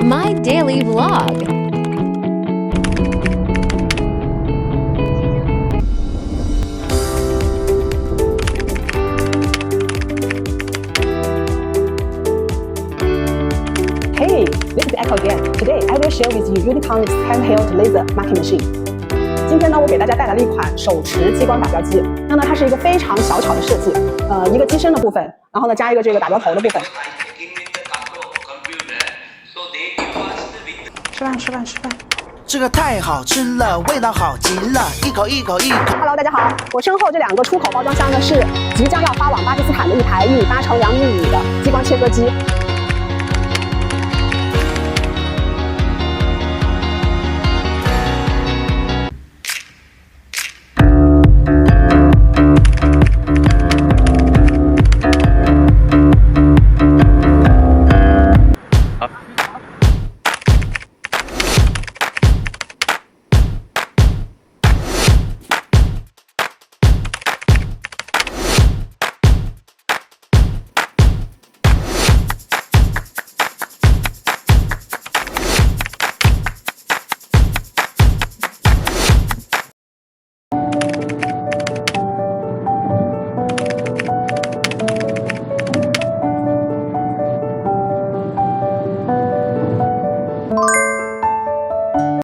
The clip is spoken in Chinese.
My daily vlog. Hey, this is Echo again. Today I will share with you Unicorn's handheld laser marking machine. 今天呢，我给大家带来了一款手持激光打标机。那呢，它是一个非常小巧的设计，一个机身的部分，然后呢加一个这个打标头的部分。吃饭。这个太好吃了，味道好极了，一口一口。Hello， 大家好，我身后这两个出口包装箱呢是即将要发往巴基斯坦的一台1.8米乘2米米的激光切割机。